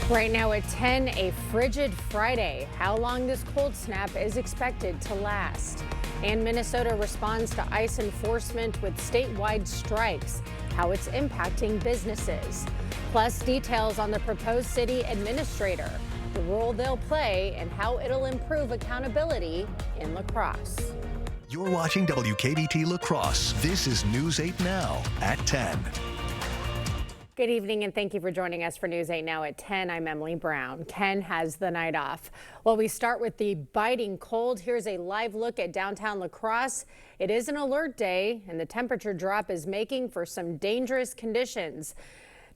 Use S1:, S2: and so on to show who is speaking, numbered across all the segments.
S1: Right now at 10, a frigid Friday. How long this cold snap is expected to last. And Minnesota responds to ICE enforcement with statewide strikes, how it's impacting businesses. Plus details on the proposed city administrator, the role they'll play, and how it'll improve accountability in La Crosse.
S2: You're watching WKBT La Crosse. This is News 8 Now at 10.
S1: Good evening and thank you for joining us for News 8 Now at 10. I'm Emily Brown. Ken has the night off. Well, we start with the biting cold. Here's a live look at downtown La Crosse. It is an alert day and the temperature drop is making for some dangerous conditions.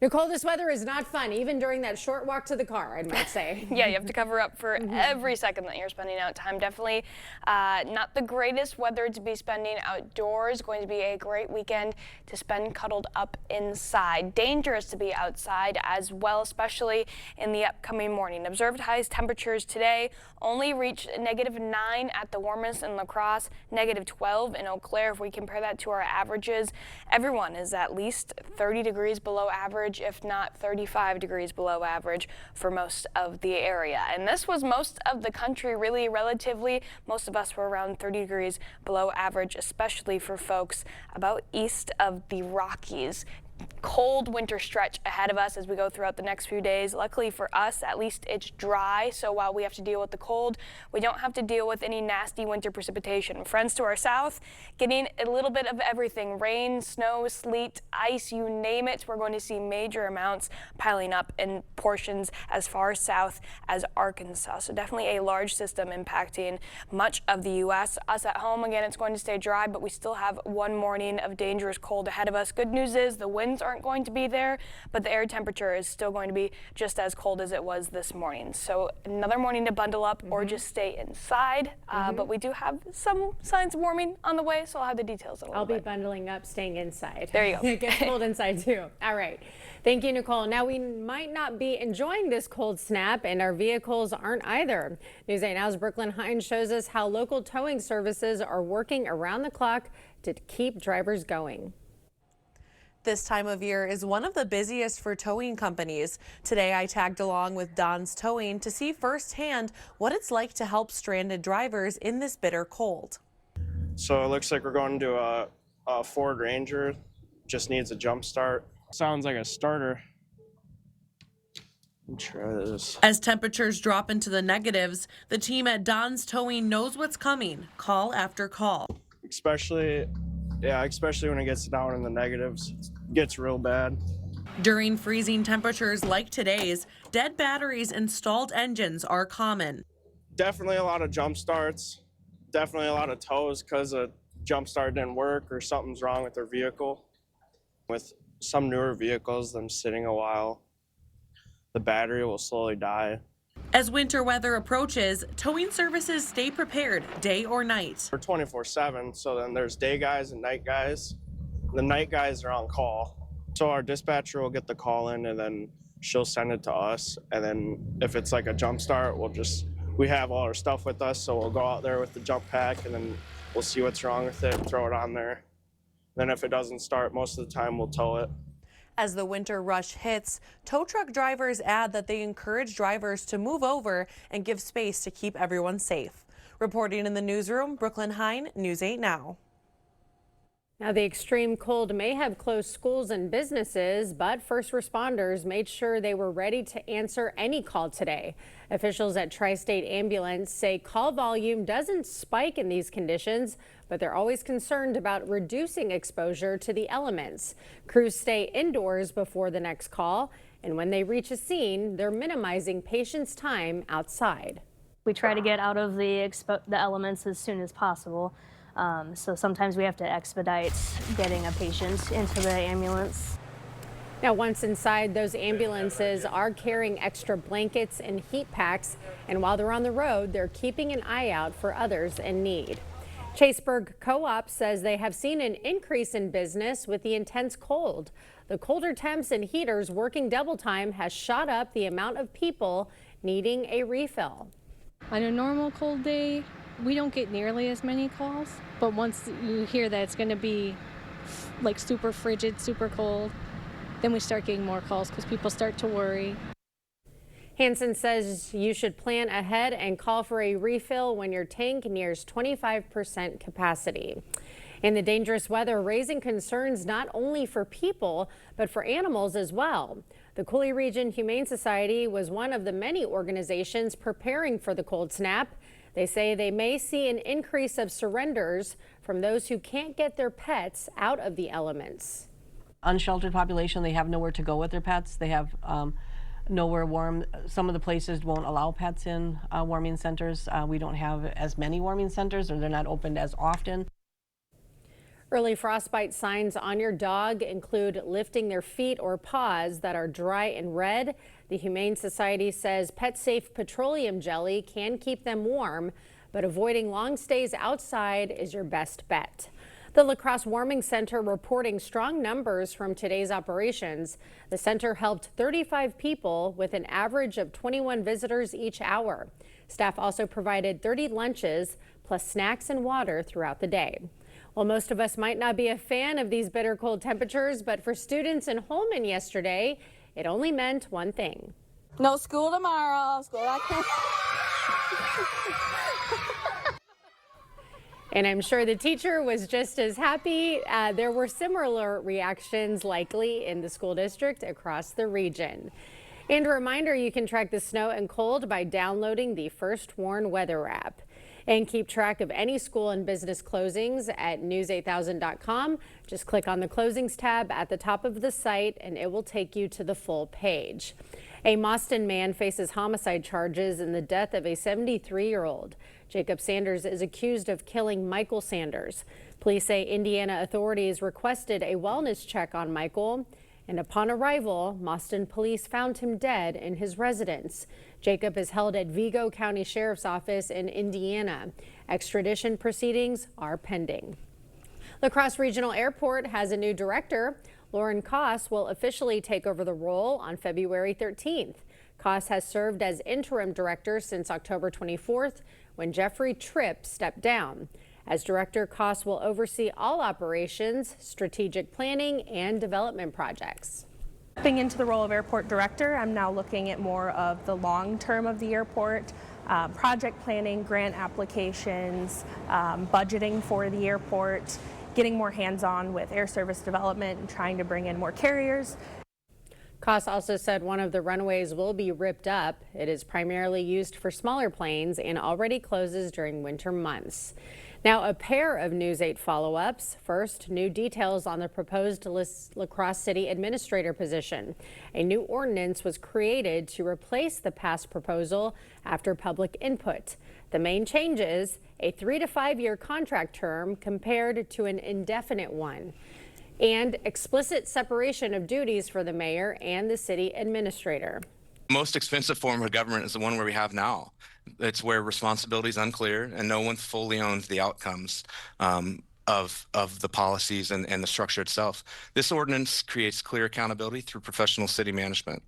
S1: Nicole, this weather is not fun, even during that short walk to the car, I might say.
S3: Yeah, you have to cover up for every second that you're spending out time. Definitely not the greatest weather to be spending outdoors. Going to be a great weekend to spend cuddled up inside. Dangerous to be outside as well, especially in the upcoming morning. Observed highest temperatures today only reached -9 at the warmest in La Crosse, -12 in Eau Claire. If we compare that to our averages, everyone is at least 30 degrees below average, if not 35 degrees below average for most of the area. And this was most of the country, really relatively. Most of us were around 30 degrees below average, especially for folks about east of the Rockies. Cold winter stretch ahead of us as we go throughout the next few days. Luckily for us, at least it's dry, so while we have to deal with the cold, we don't have to deal with any nasty winter precipitation. Friends to our south, getting a little bit of everything: rain, snow, sleet, ice, you name it. We're going to see major amounts piling up in portions as far south as Arkansas. So definitely a large system impacting much of the U.S. Us at home, again, it's going to stay dry, but we still have one morning of dangerous cold ahead of us. Good news is the winds aren't going to be there, but the air temperature is still going to be just as cold as it was this morning. So another morning to bundle up or just stay inside. But we do have some signs of warming on the way, so I'll have the details in a little bit.
S1: I'll be bundling up, staying inside.
S3: There you go.
S1: It gets cold inside too. All right. Thank you, Nicole. Now, we might not be enjoying this cold snap, and our vehicles aren't either. News 8 Now's Brooklyn Hines shows us how local towing services are working around the clock to keep drivers going.
S4: This time of year is one of the busiest for towing companies. Today, I tagged along with Don's Towing to see firsthand what it's like to help stranded drivers in this bitter cold.
S5: So it looks like we're going to a Ford Ranger, just needs a jump start. Sounds like a starter. Let me try this.
S4: As temperatures drop into the negatives, the team at Don's Towing knows what's coming, call after call.
S5: Especially when it gets down in the negatives, it gets real bad.
S4: During freezing temperatures like today's, dead batteries and stalled engines are common.
S5: Definitely a lot of jump starts, definitely a lot of tows because a jump start didn't work or something's wrong with their vehicle. With some newer vehicles, them sitting a while, the battery will slowly die.
S4: As winter weather approaches, towing services stay prepared day or night.
S5: We're 24/7, so then there's day guys and night guys. The night guys are on call. So our dispatcher will get the call in and then she'll send it to us. And then if it's like a jump start, we have all our stuff with us. So we'll go out there with the jump pack and then we'll see what's wrong with it and throw it on there. Then if it doesn't start, most of the time we'll tow it.
S4: As the winter rush hits, tow truck drivers add that they encourage drivers to move over and give space to keep everyone safe. Reporting in the newsroom, Brooklyn Hines, News 8 Now.
S1: Now, the extreme cold may have closed schools and businesses, but first responders made sure they were ready to answer any call today. Officials at Tri-State Ambulance say call volume doesn't spike in these conditions, but they're always concerned about reducing exposure to the elements. Crews stay indoors before the next call, and when they reach a scene, they're minimizing patients' time outside.
S6: We try to get out of the elements as soon as possible. So sometimes we have to expedite getting a patient into the ambulance.
S1: Now, once inside, those ambulances are carrying extra blankets and heat packs. And while they're on the road, they're keeping an eye out for others in need. Chaseburg Co-op says they have seen an increase in business with the intense cold. The colder temps and heaters working double time has shot up the amount of people needing a refill.
S7: On a normal cold day, we don't get nearly as many calls, but once you hear that it's going to be like super frigid, super cold, then we start getting more calls because people start to worry.
S1: Hansen says you should plan ahead and call for a refill when your tank nears 25% capacity. And the dangerous weather raising concerns not only for people, but for animals as well. The Coulee Region Humane Society was one of the many organizations preparing for the cold snap. They say they may see an increase of surrenders from those who can't get their pets out of the elements.
S8: Unsheltered population, they have nowhere to go with their pets. They have nowhere warm. Some of the places won't allow pets in warming centers. We don't have as many warming centers, or they're not opened as often.
S1: Early frostbite signs on your dog include lifting their feet or paws that are dry and red. The Humane Society says pet-safe petroleum jelly can keep them warm, but avoiding long stays outside is your best bet. The La Crosse Warming Center reporting strong numbers from today's operations. The center helped 35 people with an average of 21 visitors each hour. Staff also provided 30 lunches plus snacks and water throughout the day. Well, most of us might not be a fan of these bitter cold temperatures, but for students in Holmen yesterday, it only meant one thing.
S9: No school tomorrow. School back home.
S1: And I'm sure the teacher was just as happy. There were similar reactions likely in the school district across the region. And a reminder, you can track the snow and cold by downloading the First Warn weather app. And keep track of any school and business closings at news8000.com. Just click on the closings tab at the top of the site and it will take you to the full page. A Mauston man faces homicide charges in the death of a 73-year-old. Jacob Sanders is accused of killing Michael Sanders. Police say Indiana authorities requested a wellness check on Michael. And upon arrival, Mauston police found him dead in his residence. Jacob is held at Vigo County Sheriff's Office in Indiana. Extradition proceedings are pending. La Crosse Regional Airport has a new director. Lauren Koss will officially take over the role on February 13th. Koss has served as interim director since October 24th when Jeffrey Tripp stepped down. As director, Koss will oversee all operations, strategic planning, and development projects.
S10: Stepping into the role of airport director, I'm now looking at more of the long term of the airport, project planning, grant applications, budgeting for the airport, getting more hands-on with air service development and trying to bring in more carriers.
S1: Koss also said one of the runways will be ripped up. It is primarily used for smaller planes and already closes during winter months. Now, a pair of News 8 follow-ups. First, new details on the proposed La Crosse City Administrator position. A new ordinance was created to replace the past proposal after public input. The main changes, a 3 to 5 year contract term compared to an indefinite one, and explicit separation of duties for the mayor and the city administrator.
S11: The most expensive form of government is the one where we have now. It's where responsibility is unclear and no one fully owns the outcomes of the policies and the structure itself. This ordinance creates clear accountability through professional city management.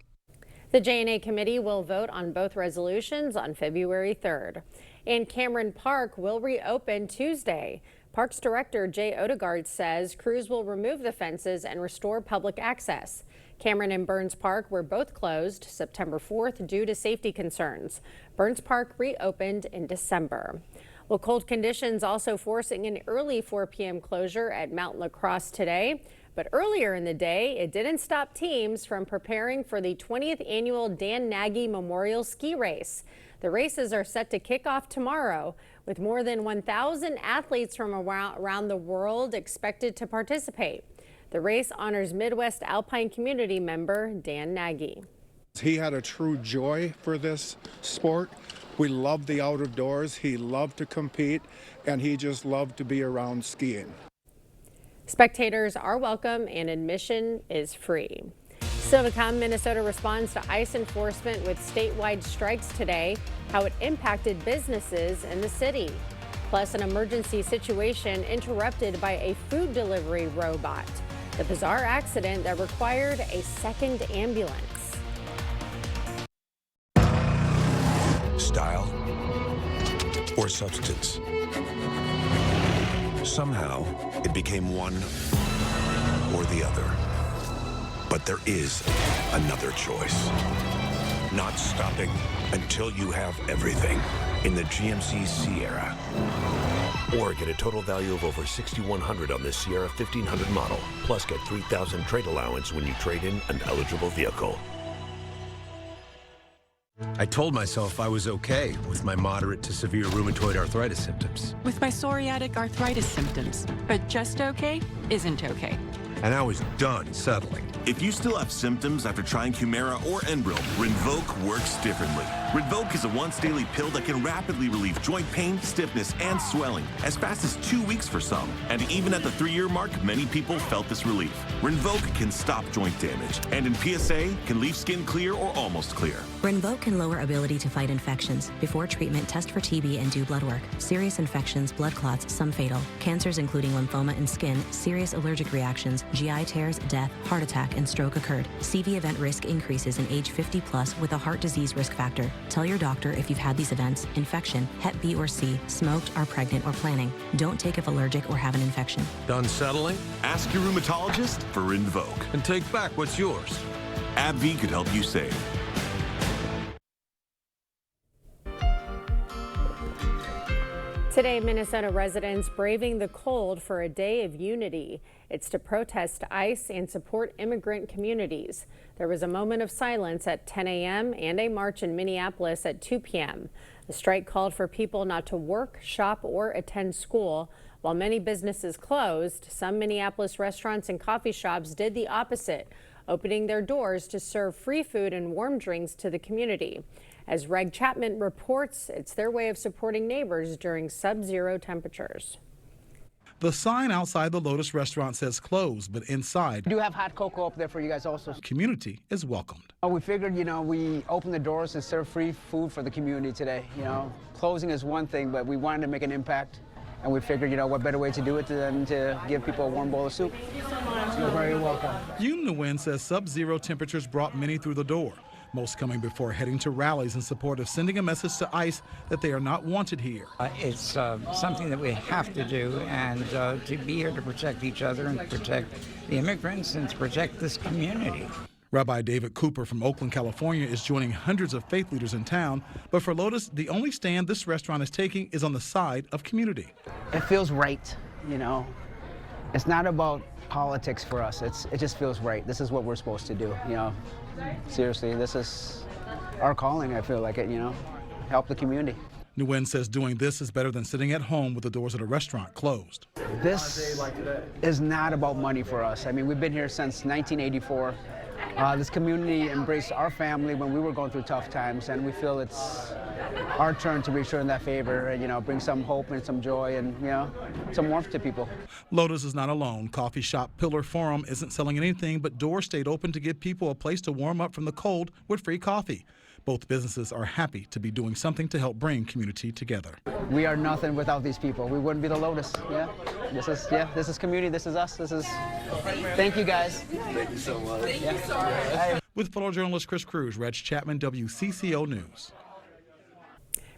S1: The J&A committee will vote on both resolutions on February 3rd. And Cameron Park will reopen Tuesday. Parks Director Jay Odegaard says crews will remove the fences and restore public access. Cameron and Burns Park were both closed September 4th due to safety concerns. Burns Park reopened in December. Well, cold conditions also forcing an early 4 p.m. closure at Mount La Crosse today. But earlier in the day, it didn't stop teams from preparing for the 20th annual Dan Nagy Memorial Ski Race. The races are set to kick off tomorrow with more than 1,000 athletes from around the world expected to participate. The race honors Midwest Alpine Community member Dan Nagy.
S12: He had a true joy for this sport. We loved the out of doors. He loved to compete, and he just loved to be around skiing.
S1: Spectators are welcome and admission is free. Still to come, Minnesota responds to ICE enforcement with statewide strikes today, how it impacted businesses in the city. Plus, an emergency situation interrupted by a food delivery robot. The bizarre accident that required a second ambulance.
S13: Style or substance. Somehow, it became one or the other. But there is another choice. not stopping until you have everything in the GMC Sierra. Or get a total value of over $6,100 on this Sierra 1500 model. Plus get $3,000 trade allowance when you trade in an eligible vehicle.
S14: I told myself I was okay with my moderate to severe rheumatoid arthritis symptoms.
S15: With my psoriatic arthritis symptoms. But just okay isn't okay.
S14: And I was done settling.
S16: If you still have symptoms after trying Humira or Enbrel, Rinvoq works differently. Rinvoq is a once-daily pill that can rapidly relieve joint pain, stiffness, and swelling, as fast as 2 weeks for some. And even at the 3-year mark, many people felt this relief. Rinvoq can stop joint damage, and in PSA, can leave skin clear or almost clear.
S17: Rinvoq can lower ability to fight infections. Before treatment, test for TB and do blood work. Serious infections, blood clots, some fatal. Cancers including lymphoma and skin, serious allergic reactions, GI tears, death, heart attack, and stroke occurred. CV event risk increases in age 50 plus with a heart disease risk factor. Tell your doctor if you've had these events: infection, Hep B or C, smoked, are pregnant, or planning. Don't take if allergic or have an infection.
S14: Done settling?
S16: Ask your rheumatologist for Rinvoq.
S14: And take back what's yours.
S16: AbbVie could help you save.
S1: Today, Minnesota residents braving the cold for a day of unity. It's to protest ICE and support immigrant communities. There was a moment of silence at 10 a.m. and a march in Minneapolis at 2 p.m. The strike called for people not to work, shop, or attend school. While many businesses closed, some Minneapolis restaurants and coffee shops did the opposite, opening their doors to serve free food and warm drinks to the community. As Reg Chapman reports, it's their way of supporting neighbors during sub-zero temperatures.
S18: The sign outside the Lotus restaurant says closed, but inside,
S19: We do have hot cocoa up there for you guys also.
S18: community is welcomed.
S19: We figured, we open the doors and serve free food for the community today. Closing is one thing, but we wanted to make an impact. And we figured, what better way to do it than to give people a warm bowl of soup. Thank you so much. You're very welcome.
S18: Yoon Nguyen says sub-zero temperatures brought many through the door, most coming before heading to rallies in support of sending a message to ICE that they are not wanted here.
S20: It's something that we have to do, and to be here to protect each other and protect the immigrants and to protect this community.
S18: Rabbi David Cooper from Oakland, California is joining hundreds of faith leaders in town, but for Lotus, the only stand this restaurant is taking is on the side of community.
S19: It feels right, It's not about politics for us. It just feels right. This is what we're supposed to do, Seriously, this is our calling, I feel like it, help the community.
S18: Nguyen says doing this is better than sitting at home with the doors of the restaurant closed.
S19: This is not about money for us. I mean, we've been here since 1984. This community embraced our family when we were going through tough times, and we feel it's our turn to return that favor and, bring some hope and some joy and, some warmth to people.
S18: Lotus is not alone. Coffee shop Pillar Forum isn't selling anything, but doors stayed open to give people a place to warm up from the cold with free coffee. Both businesses are happy to be doing something to help bring community together.
S19: We are nothing without these people. We wouldn't be the Lotus. This is community. This is us. Thank you guys.
S20: Thank you so much.
S18: With photojournalist Chris Cruz, Reg Chapman, WCCO News.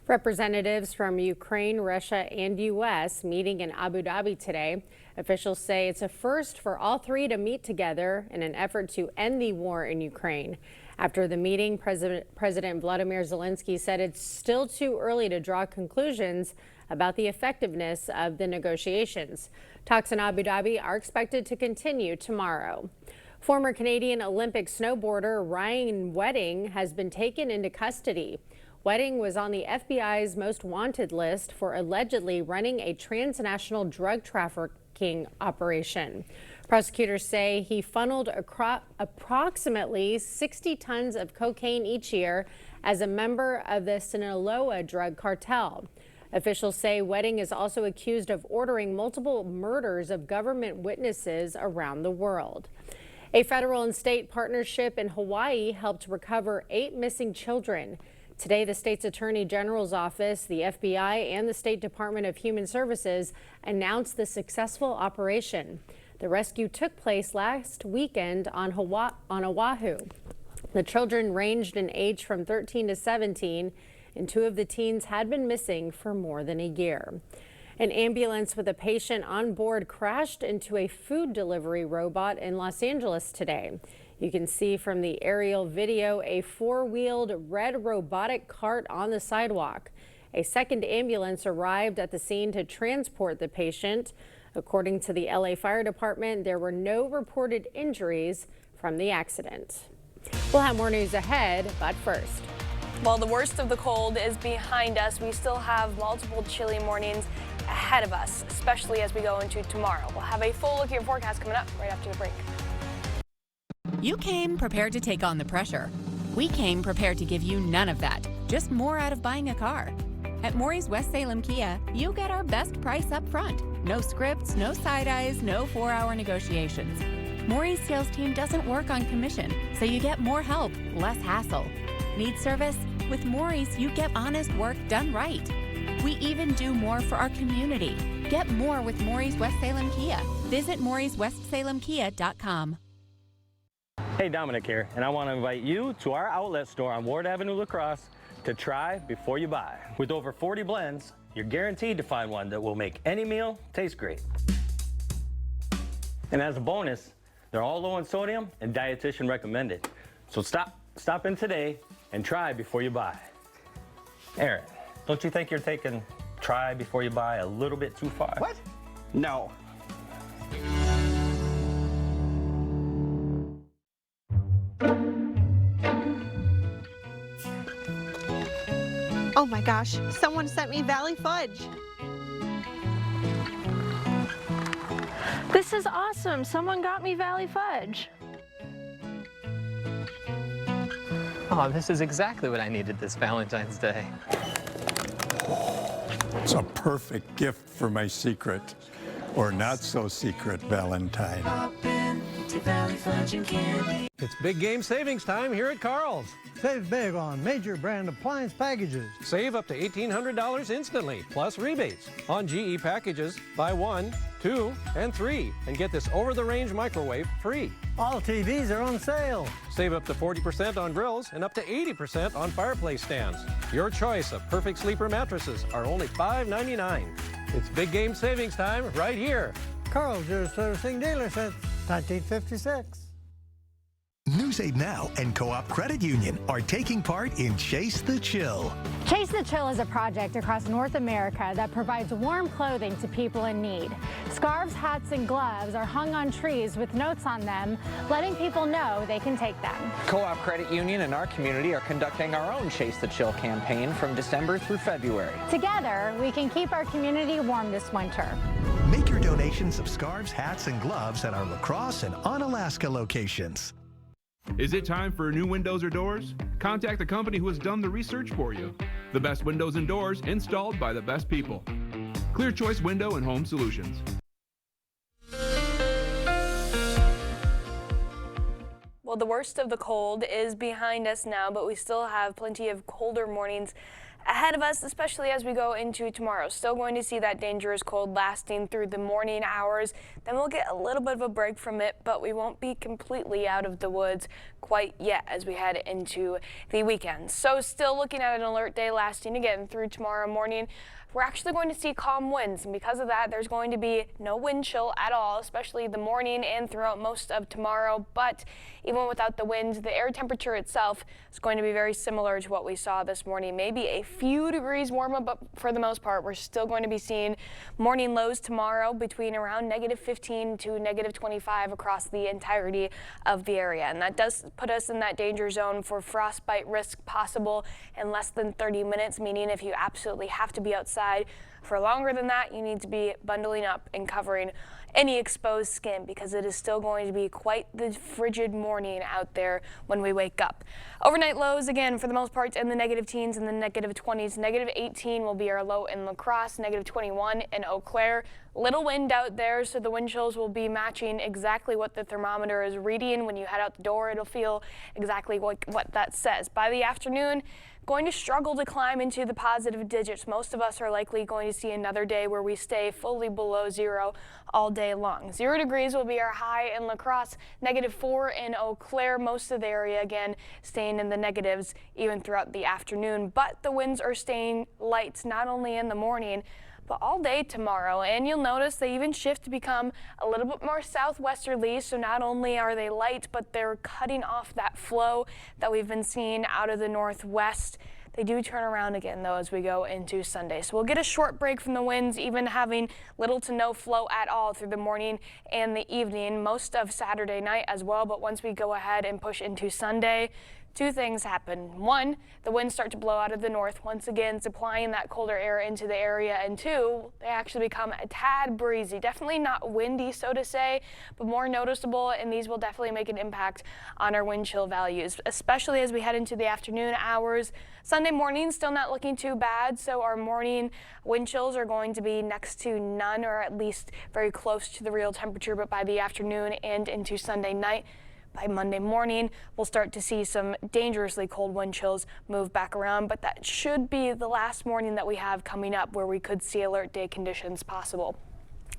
S1: Representatives from Ukraine, Russia, and U.S. meeting in Abu Dhabi today. Officials say it's a first for all three to meet together in an effort to end the war in Ukraine. After the meeting, President Vladimir Zelensky said it's still too early to draw conclusions about the effectiveness of the negotiations. Talks in Abu Dhabi are expected to continue tomorrow. Former Canadian Olympic snowboarder Ryan Wedding has been taken into custody. Wedding was on the FBI's most wanted list for allegedly running a transnational drug trafficking operation. Prosecutors say he funneled approximately 60 tons of cocaine each year as a member of the Sinaloa drug cartel. Officials say Wedding is also accused of ordering multiple murders of government witnesses around the world. A federal and state partnership in Hawaii helped recover 8 missing children. Today, the state's Attorney General's office, the FBI, and the State Department of Human Services announced the successful operation. The rescue took place last weekend on Oahu. The children ranged in age from 13 to 17, and 2 of the teens had been missing for more than a year. An ambulance with a patient on board crashed into a food delivery robot in Los Angeles today. You can see from the aerial video a four-wheeled red robotic cart on the sidewalk. A second ambulance arrived at the scene to transport the patient. According to the LA Fire Department, there were no reported injuries from the accident. We'll have more news ahead, but first.
S3: While the worst of the cold is behind us, we still have multiple chilly mornings ahead of us, especially as we go into tomorrow. We'll have a full look at your forecast coming up right after the break.
S15: You came prepared to take on the pressure. We came prepared to give you none of that, just more out of buying a car. At Maury's West Salem Kia, you get our best price up front. No scripts, no side eyes, no 4-hour negotiations. Maury's sales team doesn't work on commission, so you get more help, less hassle. Need service? With Maury's, you get honest work done right. We even do more for our community. Get more with Maury's West Salem Kia. Visit Maury'sWestSalemKia.com.
S21: Hey, Dominic here, and I want to invite you to our outlet store on Ward Avenue, La Crosse to try before you buy. With over 40 blends, you're guaranteed to find one that will make any meal taste great. And as a bonus, they're all low in sodium and dietitian recommended. So stop in today and try before you buy. Aaron, don't you think you're taking try before you buy a little bit too far?
S22: What? No.
S23: Oh my gosh, someone sent me Valley Fudge.
S6: This is awesome. Someone got me Valley Fudge.
S24: Oh, this is exactly what I needed this Valentine's Day.
S25: It's a perfect gift for my secret, or not so secret Valentine.
S26: It's big game savings time here at Carl's.
S27: Save big on major brand appliance packages.
S26: Save up to $1,800 instantly, plus rebates on GE packages. Buy 1, 2, and 3, and get this over-the-range microwave free.
S27: All TVs are on sale.
S26: Save up to 40% on grills and up to 80% on fireplace stands. Your choice of perfect sleeper mattresses are only $5.99. It's big game savings time right here.
S27: Carl's, your servicing dealer since 1956.
S2: News 8 Now and Co-op Credit Union are taking part in Chase the Chill.
S28: Chase the Chill is a project across North America that provides warm clothing to people in need. Scarves, hats, and gloves are hung on trees with notes on them, letting people know they can take them.
S29: Co-op Credit Union and our community are conducting our own Chase the Chill campaign from December through February.
S28: Together, we can keep our community warm this winter.
S2: Make your donations of scarves, hats, and gloves at our La Crosse and Onalaska locations.
S30: Is it time for new windows or doors? Contact the company who has done the research for you. The best windows and doors installed by the best people. Clear Choice Window and Home Solutions.
S3: Well, the worst of the cold is behind us now, but we still have plenty of colder mornings ahead of us, especially as we go into tomorrow. Still going to see that dangerous cold lasting through the morning hours. Then we'll get a little bit of a break from it, but we won't be completely out of the woods quite yet as we head into the weekend. So still looking at an alert day lasting again through tomorrow morning. We're actually going to see calm winds, and because of that, there's going to be no wind chill at all, especially the morning and throughout most of tomorrow. But even without the wind, the air temperature itself is going to be very similar to what we saw this morning. Maybe a few degrees warmer, but for the most part, we're still going to be seeing morning lows tomorrow between around -15 to -25 across the entirety of the area. And that does put us in that danger zone for frostbite risk possible in less than 30 minutes, meaning if you absolutely have to be outside for longer than that, you need to be bundling up and covering any exposed skin because it is still going to be quite the frigid morning out there when we wake up. Overnight lows, again, for the most part in the negative teens and the negative 20s. -18 will be our low in La Crosse, -21 in Eau Claire. Little wind out there, so the wind chills will be matching exactly what the thermometer is reading. When you head out the door, it'll feel exactly what that says. By the afternoon, going to struggle to climb into the positive digits. Most of us are likely going to see another day where we stay fully below zero all day long. 0 degrees will be our high in La Crosse, -4 in Eau Claire. Most of the area, again, staying in the negatives even throughout the afternoon. But the winds are staying light, not only in the morning, but all day tomorrow. And you'll notice they even shift to become a little bit more southwesterly. So not only are they light, but they're cutting off that flow that we've been seeing out of the northwest. They do turn around again, though, as we go into Sunday. So we'll get a short break from the winds, even having little to no flow at all through the morning and the evening, most of Saturday night as well. But once we go ahead and push into Sunday, two things happen. One, the winds start to blow out of the north, once again supplying that colder air into the area. And two, they actually become a tad breezy. Definitely not windy, so to say, but more noticeable, and these will definitely make an impact on our wind chill values, especially as we head into the afternoon hours. Sunday morning still not looking too bad, so our morning wind chills are going to be next to none, or at least very close to the real temperature. But by the afternoon and into Sunday night, by Monday morning, we'll start to see some dangerously cold wind chills move back around, but that should be the last morning that we have coming up where we could see alert day conditions possible.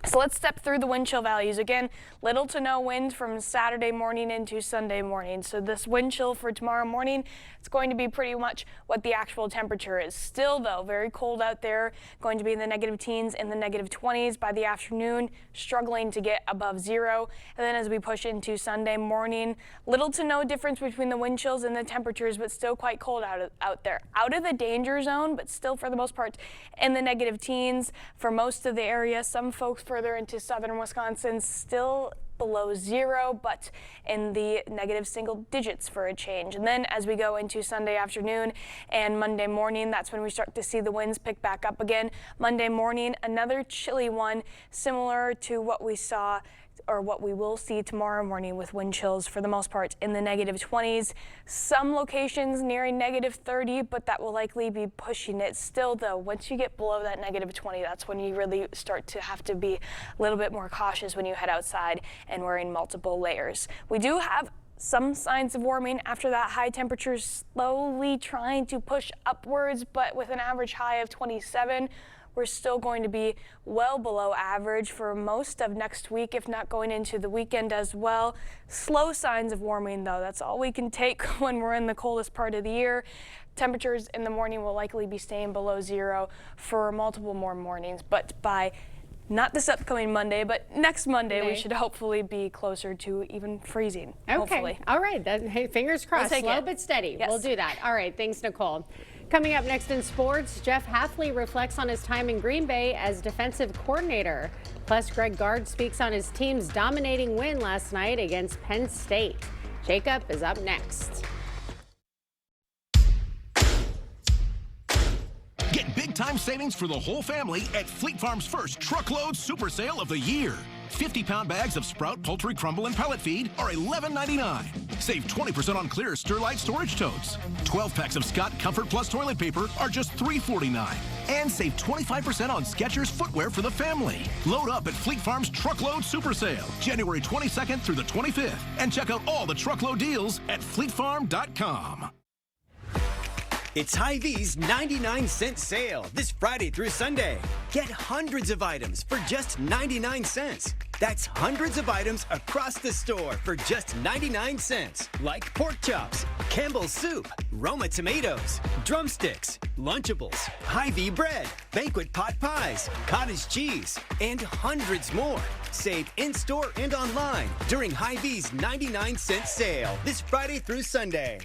S3: So let's step through the wind chill values. Again, little to no wind from Saturday morning into Sunday morning. So this wind chill for tomorrow morning, it's going to be pretty much what the actual temperature is. Still, though, very cold out there, going to be in the negative teens and the negative 20s by the afternoon, struggling to get above zero. And then as we push into Sunday morning, little to no difference between the wind chills and the temperatures, but still quite cold out there. Out of the danger zone, but still for the most part in the negative teens for most of the area. Some folks further into southern Wisconsin still below zero, but in the negative single digits for a change. And then as we go into Sunday afternoon and Monday morning, that's when we start to see the winds pick back up again. Monday morning, another chilly one, similar to what we saw or what we will see tomorrow morning, with wind chills for the most part in the negative 20s. Some locations nearing negative 30, but that will likely be pushing it. Still, though, once you get below that negative 20, that's when you really start to have to be a little bit more cautious when you head outside and wearing multiple layers. We do have some signs of warming after that high temperature slowly trying to push upwards, but with an average high of 27. We're still going to be well below average for most of next week, if not going into the weekend as well. Slow signs of warming, though. That's all we can take when we're in the coldest part of the year. Temperatures in the morning will likely be staying below zero for multiple more mornings, but by not this upcoming Monday, but next Monday, we should hopefully be closer to even freezing.
S1: Okay.
S3: Hopefully.
S1: All right. Hey, fingers crossed. Slow but steady.
S3: Yes.
S1: We'll do that. All right. Thanks, Nicole. Coming up next in sports, Jeff Hafley reflects on his time in Green Bay as defensive coordinator. Plus, Greg Gard speaks on his team's dominating win last night against Penn State. Jacob is up next.
S4: Get big-time savings for the whole family at Fleet Farm's first truckload super sale of the year. 50-pound bags of Sprout Poultry Crumble and Pellet Feed are $11.99. Save 20% on clear Sterlite storage totes. 12 packs of Scott Comfort Plus toilet paper are just $3.49. And save 25% on Skechers footwear for the family. Load up at Fleet Farm's Truckload Super Sale, January 22nd through the 25th. And check out all the truckload deals at fleetfarm.com.
S5: It's Hy-Vee's 99-cent sale this Friday through Sunday. Get hundreds of items for just 99 cents. That's hundreds of items across the store for just 99 cents. Like pork chops, Campbell's soup, Roma tomatoes, drumsticks, Lunchables, Hy-Vee bread, banquet pot pies, cottage cheese, and hundreds more. Save in-store and online during Hy-Vee's 99-cent sale this Friday through Sunday.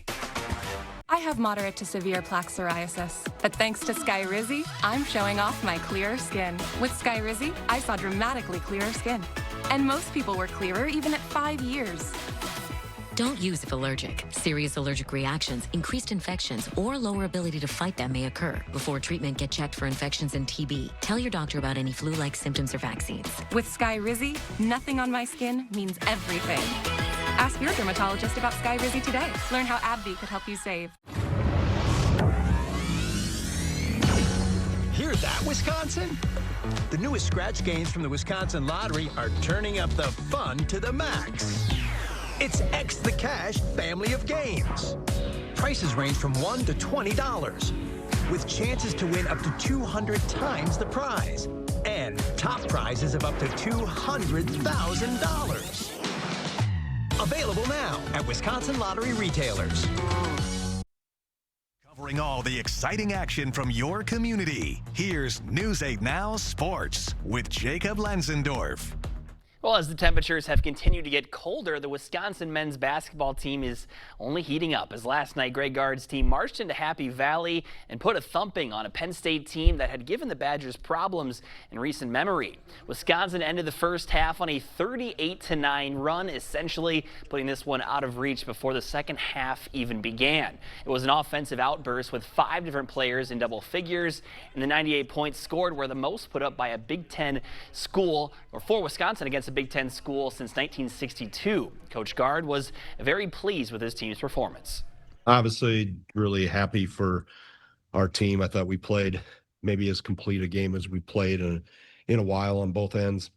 S7: I have moderate to severe plaque psoriasis, but thanks to Skyrizi, I'm showing off my clearer skin. With Skyrizi, I saw dramatically clearer skin. And most people were clearer even at 5 years.
S17: Don't use if allergic. Serious allergic reactions, increased infections, or lower ability to fight them may occur. Before treatment, get checked for infections and TB. Tell your doctor about any flu-like symptoms or vaccines.
S7: With Skyrizi, nothing on my skin means everything. Ask your dermatologist about Skyrizi today. Learn how AbbVie could help you save.
S8: Hear that, Wisconsin? The newest scratch games from the Wisconsin Lottery are turning up the fun to the max. It's X the Cash family of games. Prices range from $1 to $20, with chances to win up to 200 times the prize, and top prizes of up to $200,000. Available now at Wisconsin Lottery retailers.
S2: Covering all the exciting action from your community. Here's News 8 Now Sports with Jacob Lenzendorf.
S9: Well, as the temperatures have continued to get colder, the Wisconsin men's basketball team is only heating up. As last night, Greg Gard's team marched into Happy Valley and put a thumping on a Penn State team that had given the Badgers problems in recent memory. Wisconsin ended the first half on a 38-9 run, essentially putting this one out of reach before the second half even began. It was an offensive outburst with 5 different players in double figures, and the 98 points scored were the most put up by a Big Ten school, or for Wisconsin against a Big Ten school since 1962. Coach Gard was very pleased with his team's performance.
S10: Obviously, really happy for our team. I thought we played maybe as complete a game as we played in a while on both ends.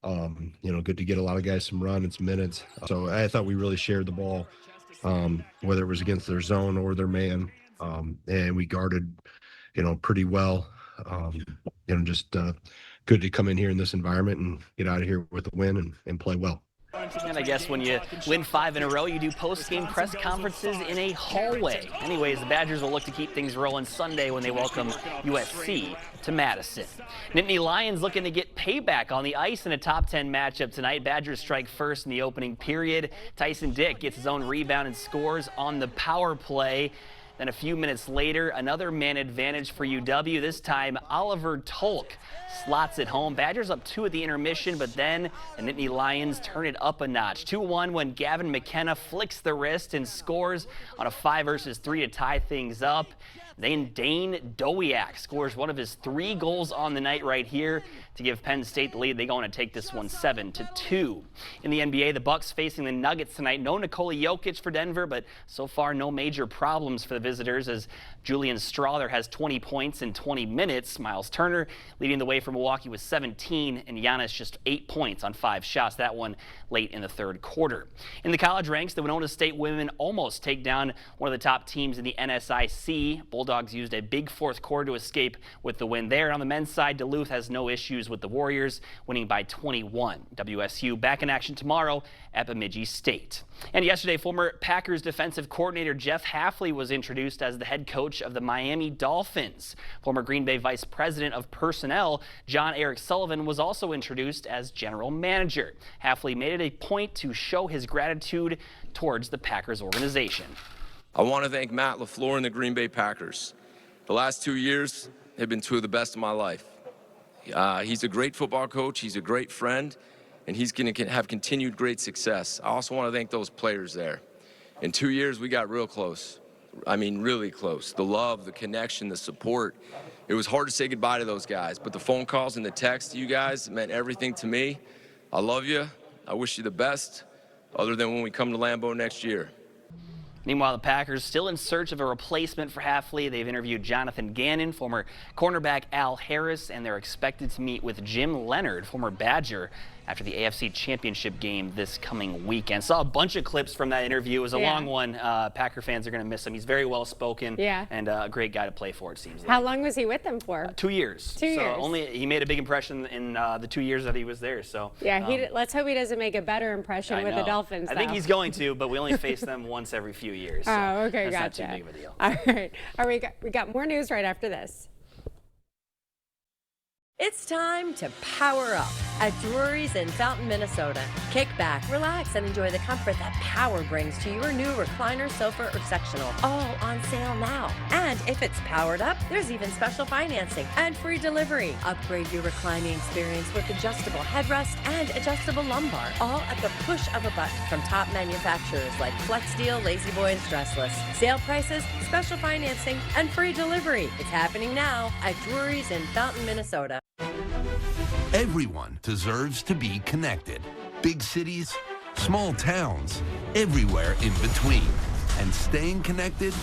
S10: Good to get a lot of guys some run and some minutes. So I thought we really shared the ball, whether it was against their zone or their man, and we guarded, pretty well. Good to come in here in this environment and get out of here with a win and play well.
S9: And I guess when you win 5 in a row, you do post-game press conferences in a hallway. Anyways, the Badgers will look to keep things rolling Sunday when they welcome USC to Madison. Nittany Lions looking to get payback on the ice in a top 10 matchup tonight. Badgers strike first in the opening period. Tyson Dick gets his own rebound and scores on the power play. Then a few minutes later, another man advantage for UW. This time, Oliver Tolk slots it home. Badgers up 2 at the intermission, but then the Nittany Lions turn it up a notch. 2-1 when Gavin McKenna flicks the wrist and scores on a 5 versus 3 to tie things up. Then Dane Dowiak scores one of his 3 goals on the night right here to give Penn State the lead. They go on to take this one 7-2. In the NBA, the Bucks facing the Nuggets tonight. No Nikola Jokic for Denver, but so far no major problems for the visitors as Julian Strawther has 20 points in 20 minutes. Miles Turner leading the way for Milwaukee with 17, and Giannis just 8 points on 5 shots. That one late in the third quarter. In the college ranks, the Winona State women almost take down one of the top teams in the NSIC. Bulldogs used a big fourth quarter to escape with the win there. And on the men's side, Duluth has no issues with the Warriors, winning by 21. WSU back in action tomorrow at Bemidji State. And yesterday, former Packers defensive coordinator Jeff Hafley was introduced as the head coach of the Miami Dolphins. Former Green Bay Vice President of Personnel John Eric Sullivan was also introduced as general manager. Hafley made it a point to show his gratitude towards the Packers organization.
S11: I want to thank Matt LaFleur and the Green Bay Packers. The last 2 years have been 2 of the best of my life. He's a great football coach, he's a great friend, and he's going to have continued great success. I also want to thank those players there. In 2 years, we got real close. I mean, really close. The love, the connection, the support. It was hard to say goodbye to those guys, but the phone calls and the texts to you guys meant everything to me. I love you. I wish you the best, other than when we come to Lambeau next year.
S9: Meanwhile, the Packers still in search of a replacement for Hafley. They've interviewed Jonathan Gannon, former cornerback Al Harris, and they're expected to meet with Jim Leonard, former Badger, after the AFC Championship game this coming weekend. Saw a bunch of clips from that interview. It was a long one. Packer fans are going to miss him. He's very well spoken and a great guy to play for, it seems like.
S1: How long was he with them for?
S9: 2 years.
S1: 2 years.
S9: So he made a big impression in the 2 years that he was there. So
S1: let's hope he doesn't make a better impression with the Dolphins.
S9: I think he's going to, but we only face them once every few years. So
S1: okay,
S9: that's
S1: gotcha.
S9: not too big of a deal.
S1: All right. We got more news right after this.
S12: It's time to power up at Drury's in Fountain, Minnesota. Kick back, relax, and enjoy the comfort that power brings to your new recliner, sofa, or sectional. All on sale now. And if it's powered up, there's even special financing and free delivery. Upgrade your reclining experience with adjustable headrest and adjustable lumbar. All at the push of a button from top manufacturers like FlexSteel, La-Z-Boy, and Stressless. Sale prices, special financing, and free delivery. It's happening now at Drury's in Fountain, Minnesota.
S13: Everyone deserves to be connected. Big cities, small towns, everywhere in between. And staying connected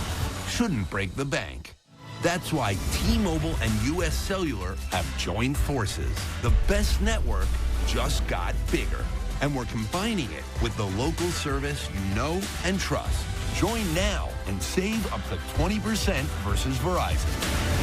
S13: shouldn't break the bank. That's why T-Mobile and US Cellular have joined forces. The best network just got bigger. And we're combining it with the local service you know and trust. Join now and save up to 20% versus Verizon.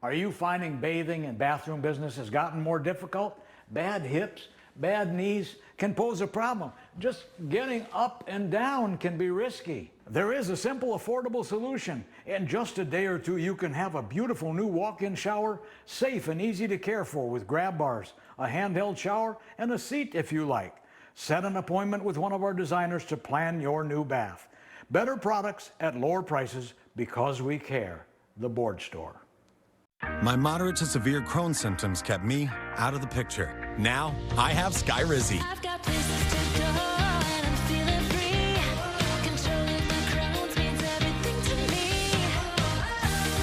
S14: Are you finding bathing and bathroom business has gotten more difficult? Bad hips,
S6: bad knees can pose a problem. Just getting up and down can be risky. There is a simple, affordable solution. In just a day or two, you can have a beautiful new walk-in shower, safe and easy to care for with grab bars, a handheld shower, and a seat if you like. Set an appointment with one of our designers to plan your new bath. Better products at lower prices because we care. The Board Store.
S14: My moderate to severe Crohn's symptoms kept me out of the picture. Now I have Skyrizi.
S15: I've got places to go and I'm feeling free. Controlling my Crohn's means everything to me.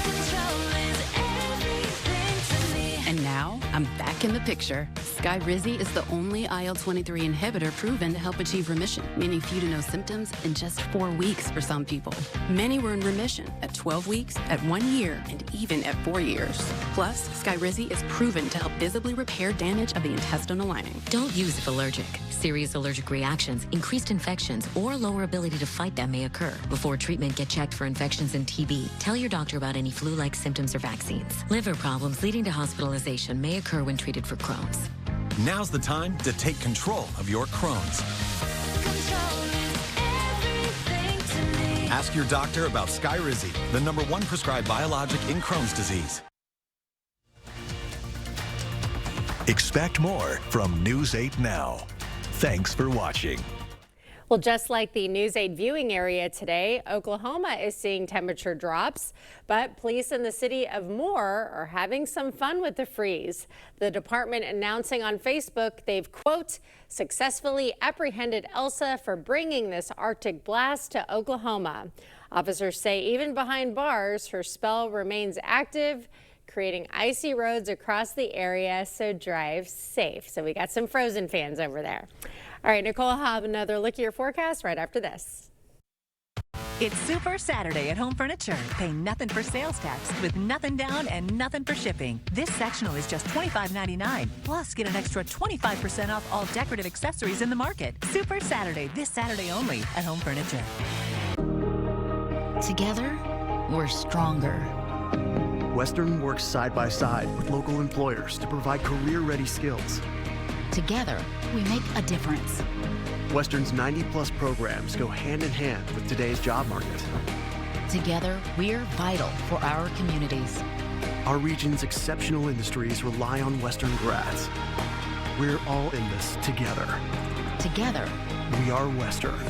S15: Control is everything to me.
S16: And now I'm back in the picture. Skyrizi is the only IL-23 inhibitor proven to help achieve remission, meaning few to no symptoms in just 4 weeks for some people. Many were in remission at 12 weeks, at 1 year, and even at 4 years. Plus, Skyrizi is proven to help visibly repair damage of the intestinal lining.
S17: Don't use if allergic. Serious allergic reactions, increased infections, or lower ability to fight them may occur. Before treatment, get checked for infections and TB. Tell your doctor about any flu-like symptoms or vaccines. Liver problems leading to hospitalization may occur when treated for Crohn's.
S14: Now's the time to take control of your Crohn's. Ask your doctor about Skyrizi, the #1 prescribed biologic in Crohn's disease.
S2: Expect more from News 8 Now. Thanks for watching.
S1: Well, just like the News 8 viewing area today, Oklahoma is seeing temperature drops, but police in the city of Moore are having some fun with the freeze. The department announcing on Facebook they've, quote, successfully apprehended Elsa for bringing this Arctic blast to Oklahoma. Officers say even behind bars, her spell remains active, creating icy roads across the area, so drive safe. So we got some Frozen fans over there. All right, Nicole, I'll have another look at your forecast right after this.
S18: It's Super Saturday at Home Furniture. Pay nothing for sales tax with nothing down and nothing for shipping. This sectional is just $25.99. Plus, get an extra 25% off all decorative accessories in the market. Super Saturday, this Saturday only at Home Furniture.
S19: Together, we're stronger.
S20: Western works side by side with local employers to provide career-ready skills.
S19: Together, we make a difference.
S20: Western's 90-plus programs go hand in hand with today's job market.
S19: Together, we're vital for our communities.
S20: Our region's exceptional industries rely on Western grads. We're all in this together.
S19: Together,
S20: we are Western.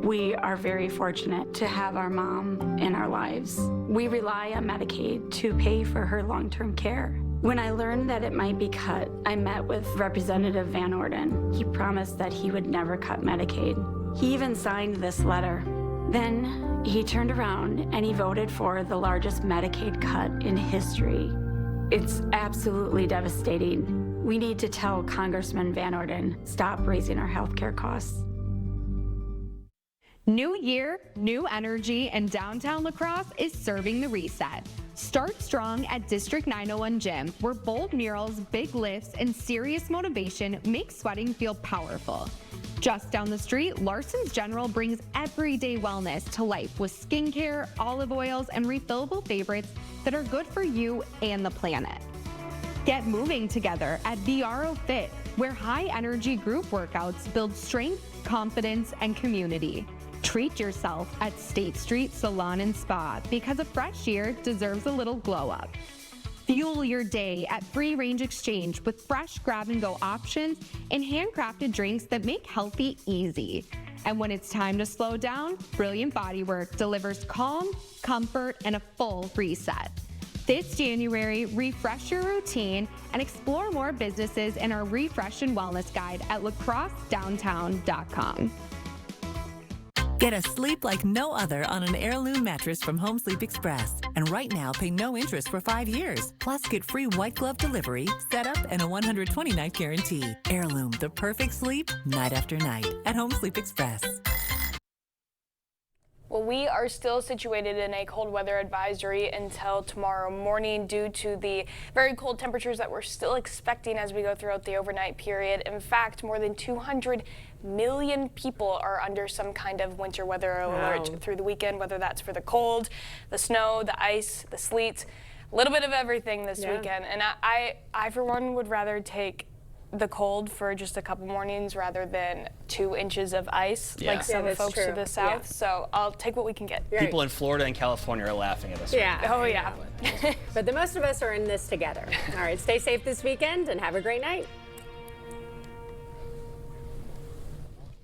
S21: We are very fortunate to have our mom in our lives. We rely on Medicaid to pay for her long-term care. When I learned that it might be cut, I met with Representative Van Orden. He promised that he would never cut Medicaid. He even signed this letter. Then he turned around and he voted for the largest Medicaid cut in history. It's absolutely devastating. We need to tell Congressman Van Orden, stop raising our health care costs.
S22: New year, new energy, and downtown La Crosse is serving the reset. Start strong at District 901 Gym, where bold murals, big lifts, and serious motivation make sweating feel powerful. Just down the street, Larson's General brings everyday wellness to life with skincare, olive oils, and refillable favorites that are good for you and the planet. Get moving together at VRO Fit, where high-energy group workouts build strength, confidence, and community. Treat yourself at State Street Salon and Spa because a fresh year deserves a little glow up. Fuel your day at Free Range Exchange with fresh grab-and-go options and handcrafted drinks that make healthy easy. And when it's time to slow down, Brilliant Bodywork delivers calm, comfort, and a full reset. This January, refresh your routine and explore more businesses in our Refresh and Wellness Guide at lacrossedowntown.com.
S18: Get a sleep like no other on an Heirloom mattress from Home Sleep Express. And right now, pay no interest for 5 years. Plus, get free white glove delivery, setup, and a 120-night guarantee. Heirloom, the perfect sleep, night after night. At Home Sleep Express.
S3: Well, we are still situated in a cold weather advisory until tomorrow morning due to the very cold temperatures that we're still expecting as we go throughout the overnight period. In fact, more than 200 million people are under some kind of winter weather alert through the weekend, whether that's for the cold, the snow, the ice, the sleet, a little bit of everything this weekend. And I for one would rather take the cold for just a couple mornings rather than 2 inches of ice like some
S1: that's
S3: folks to
S1: true.
S3: the south. So I'll take what we can get.
S9: People in Florida and California are laughing at us. right
S1: Yeah.
S3: Oh yeah.
S1: But the most of us are in this together. All right, stay safe this weekend and have a great night.